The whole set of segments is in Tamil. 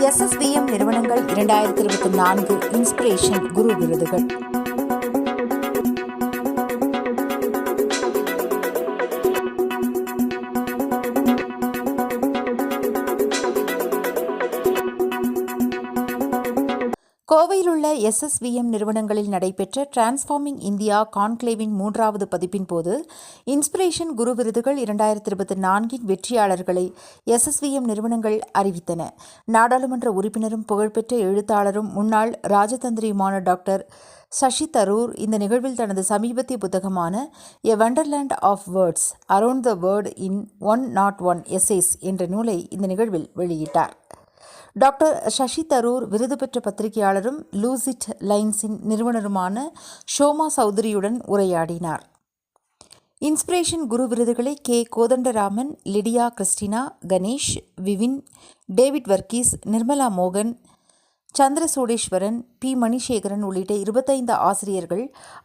எஸ்எஸ்விஎம் நிறுவனங்கள் 2024 இன்ஸ்பிரேஷன் குரு விருதுகள். கோவையில் உள்ள எஸ்எஸ்விஎம் நிறுவனங்களில் நடைபெற்ற டிரான்ஸ்ஃபார்மிங் இந்தியா கான்க்ளேவின் 3வது பதிப்பின் போது இன்ஸ்பிரேஷன் குரு விருதுகள் 2024 வெற்றியாளர்களை எஸ்எஸ்விஎம் நிறுவனங்கள் அறிவித்தன. நாடாளுமன்ற உறுப்பினரும் புகழ்பெற்ற எழுத்தாளரும் முன்னாள் ராஜதந்திரியுமான டாக்டர் சசி தரூர் இந்த நிகழ்வில் தனது சமீபத்திய புத்தகமான a wonderland of words around the world in 101 essays என்ற நூலை இந்த நிகழ்வில் வெளியிட்டார். டாக்டர் சசி தரூர் விருது பெற்ற பத்திரிகையாளரும் லூசிட் லைன்ஸின் நிறுவனருமான ஷோமா சௌத்ரியுடன் உரையாடினார். இன்ஸ்பிரேஷன் குரு விருதுகளை K. Kothandaraman, Lydia Christina, Ganesh, Vivin, David Varghese, Nirmala மோகன், சந்திரசூடேஸ்வரன், பி. மணிசேகரன் உள்ளிட்ட 25 ஆசிரியர்கள்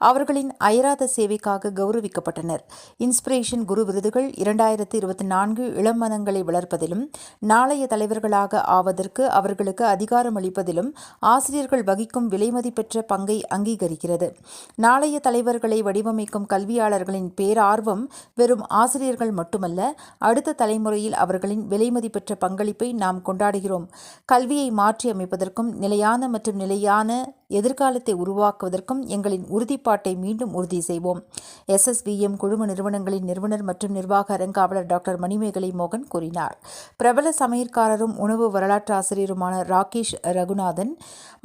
அவர்களின் அயராத சேவைக்காக கௌரவிக்கப்பட்டனர். இன்ஸ்பிரேஷன் குரு விருதுகள் 2024 இளம் மனங்களை வளர்ப்பதிலும் நாளைய தலைவர்களாக ஆவதற்கு அவர்களுக்கு அதிகாரம் அளிப்பதிலும் ஆசிரியர்கள் வகிக்கும் விலைமதிப்பெற்ற பங்கை அங்கீகரிக்கிறது. நாளைய தலைவர்களை வடிவமைக்கும் கல்வியாளர்களின் பேரார்வம் வெறும் ஆசிரியர்கள் மட்டுமல்ல, அடுத்த தலைமுறையில் அவர்களின் விலைமதிப்பெற்ற பங்களிப்பை நாம் கொண்டாடுகிறோம். கல்வியை மாற்றி அமைப்பதற்கும் நிலையான மற்றும் நிலையான எதிர்காலத்தை உருவாக்குவதற்கும் எங்களின் உறுதிப்பாட்டை மீண்டும் உறுதி செய்வோம். எஸ்எஸ்விஎம் குழும நிறுவனங்களின் நிறுவனர் மற்றும் நிர்வாக அறங்காவலர் டாக்டர் மணிமேகலை மோகன் கூறினார். பிரபல சமையற்காரரும் உணவு வரலாற்று ஆசிரியருமான ராகேஷ் ரகுநாதன்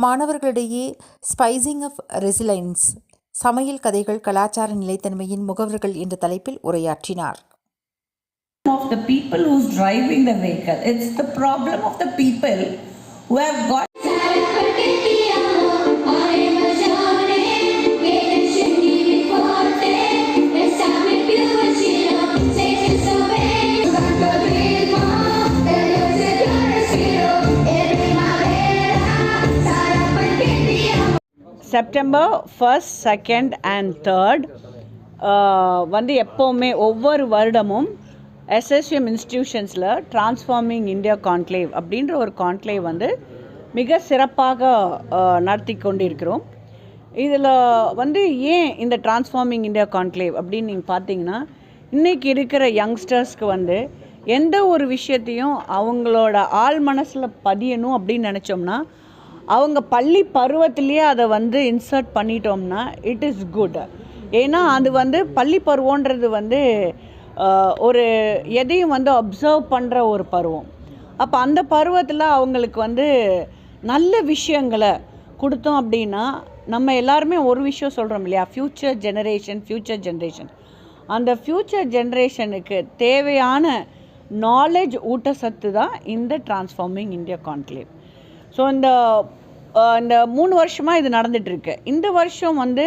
மாணவர்களிடையே ஸ்பைசிங் ஆஃப் ரெசிலைன்ஸ் சமையல் கதைகள் கலாச்சார நிலைத்தன்மையின் முகவர்கள் என்ற தலைப்பில் உரையாற்றினார். Of the people who's driving the vehicle, it's the problem of the people who have got September 1st, 2nd and 3rd வந்து எப்போவுமே ஒவ்வொரு வருடமும் எஸ்எஸ்விஎம் இன்ஸ்டிடியூஷன்ஸில் டிரான்ஸ்ஃபார்மிங் இந்தியா கான்க்ளேவ் அப்படின்ற ஒரு கான்க்ளேவ் வந்து மிக சிறப்பாக நடத்தி கொண்டிருக்கிறோம். இதில் வந்து ஏன் இந்த டிரான்ஸ்ஃபார்மிங் இந்தியா கான்க்ளேவ் அப்படின்னு நீங்கள் பார்த்தீங்கன்னா, இன்றைக்கி இருக்கிற யங்ஸ்டர்ஸ்க்கு வந்து எந்த ஒரு விஷயத்தையும் அவங்களோட ஆள் மனசில் பதியணும் அப்படின்னு நினச்சோம்னா அவங்க பள்ளி பருவத்திலேயே அதை வந்து இன்சர்ட் பண்ணிட்டோம்னா இட் இஸ் குட். ஏன்னா அது வந்து பள்ளி பருவன்றது வந்து ஒரு எதையும் வந்து அப்சர்வ் பண்ணுற ஒரு பருவம். அப்போ அந்த பருவத்தில் அவங்களுக்கு வந்து நல்ல விஷயங்களை கொடுத்தோம் அப்படின்னா, நம்ம எல்லாருமே ஒரு விஷயம் சொல்கிறோம் இல்லையா, ஃப்யூச்சர் ஜென்ரேஷன். அந்த ஃப்யூச்சர் ஜென்ரேஷனுக்கு தேவையான நாலேஜ் ஊட்டச்சத்து தான் இந்த டிரான்ஸ்ஃபார்மிங் இந்தியா கான்க்ளேவ். ஸோ இந்த 3 வருஷமாக இது நடந்துகிட்ருக்கு. இந்த வருஷம் வந்து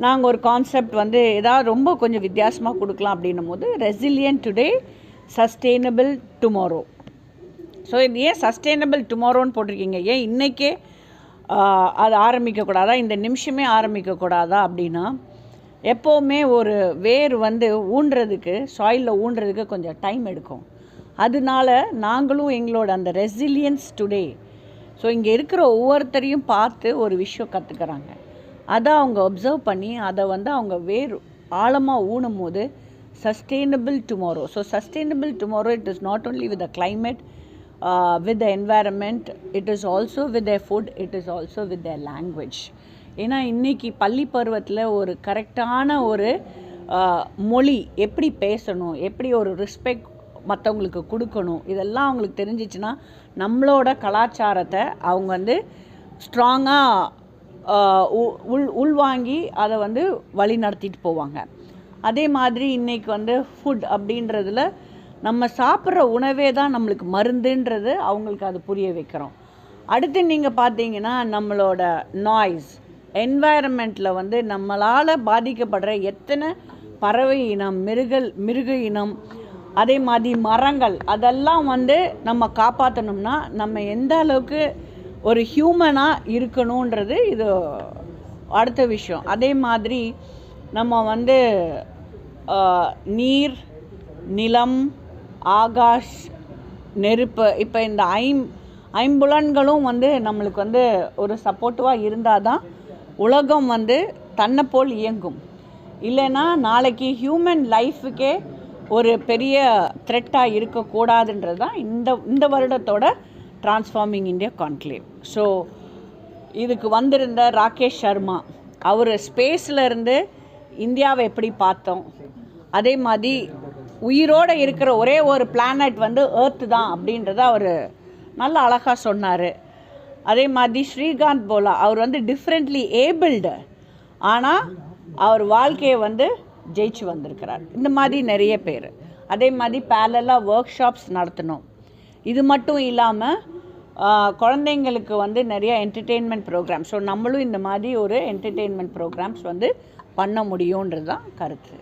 நாங்கள் ஒரு கான்செப்ட் வந்து ஏதாவது ரொம்ப கொஞ்சம் வித்தியாசமாக கொடுக்கலாம் அப்படின்னும் போது resilient today, sustainable tomorrow. So இது ஏன் சஸ்டெயினபிள் டுமாரோன்னு போட்டிருக்கீங்க, ஏன் இன்றைக்கே அது ஆரம்பிக்கக்கூடாதா, இந்த நிமிஷமே ஆரம்பிக்கக்கூடாதா அப்படின்னா, எப்போவுமே ஒரு வேர் வந்து ஊன்றதுக்கு, சாயிலில் ஊன்றதுக்கு கொஞ்சம் டைம் எடுக்கும். அதனால நாங்களும் எங்களோட அந்த ரெசிலியன்ஸ் டுடே, ஸோ இங்கே இருக்கிற ஒவ்வொருத்தரையும் பார்த்து ஒரு விஷயம் கற்றுக்கிறாங்க. அதை அவங்க அப்சர்வ் பண்ணி அதை வந்து அவங்க வேறு ஆழமாக ஊனும் போது sustainable tomorrow. So sustainable tomorrow it is not only with the climate, with the environment, it is also with the food, it is also with the language. ஏன்னா இன்றைக்கி பள்ளி பருவத்தில் ஒரு கரெக்டான ஒரு மொழி எப்படி பேசணும், எப்படி ஒரு ரெஸ்பெக்ட் மற்றவங்களுக்கு கொடுக்கணும், இதெல்லாம் அவங்களுக்கு தெரிஞ்சிச்சுன்னா நம்மளோட கலாச்சாரத்தை அவங்க வந்து ஸ்ட்ராங்காக உள்வாங்கி அதை வந்து வழி நடத்திட்டு போவாங்க. அதே மாதிரி இன்றைக்கி வந்து ஃபுட் அப்படின்றதுல நம்ம சாப்பிட்ற உணவே தான் நம்மளுக்கு மருந்துன்றது அவங்களுக்கு அது புரிய வைக்கிறோம். அடுத்து நீங்கள் பார்த்தீங்கன்னா நம்மளோட நாய்ஸ் என்வாயரன்மெண்ட்டில் வந்து நம்மளால் பாதிக்கப்படுற எத்தனை பறவை இனம், மிருக இனம், அதே மாதிரி மரங்கள், அதெல்லாம் வந்து நம்ம காப்பாற்றணும்னா நம்ம எந்த அளவுக்கு ஒரு ஹியூமனாக இருக்கணுன்றது இது அடுத்த விஷயம். அதே மாதிரி நம்ம வந்து நீர், நிலம், ஆகாஷ், நெருப்பு, இப்போ இந்த ஐம்புலன்களும் வந்து நம்மளுக்கு வந்து ஒரு சப்போர்ட்டிவாக இருந்தால் தான் உலகம் வந்து தன்னை போல் இயங்கும். இல்லைன்னா நாளைக்கு ஹியூமன் லைஃபுக்கே ஒரு பெரிய த்ரெட்டாக இருக்கக்கூடாதுன்றது தான் இந்த வருடத்தோட டிரான்ஸ்ஃபார்மிங் இந்தியா கான்க்ளேவ். ஸோ இதுக்கு வந்திருந்த ராகேஷ் சர்மா அவர் ஸ்பேஸில் இருந்து இந்தியாவை எப்படி பார்த்தோம், அதே மாதிரி உயிரோடு இருக்கிற ஒரே ஒரு பிளானட் வந்து எர்த்து தான் அப்படின்றத அவர் நல்ல அழகாக சொன்னார். அதே மாதிரி ஸ்ரீகாந்த் போலா அவர் வந்து டிஃப்ரெண்ட்லி ஏபிள்டு, ஆனால் அவர் வாழ்க்கையை வந்து ஜெயிச்சு வந்திருக்கிறார். இந்த மாதிரி நிறைய பேர். அதே மாதிரி பேரலாக ஒர்க் ஷாப்ஸ் நடத்தணும். இது மட்டும் இல்லாமல் குழந்தைங்களுக்கு வந்து நிறைய என்டர்டெயின்மெண்ட் ப்ரோக்ராம்ஸ். ஸோ நம்மளும் இந்த மாதிரி ஒரு என்டர்டெயின்மெண்ட் ப்ரோக்ராம்ஸ் வந்து பண்ண முடியுன்றது தான் கருத்து.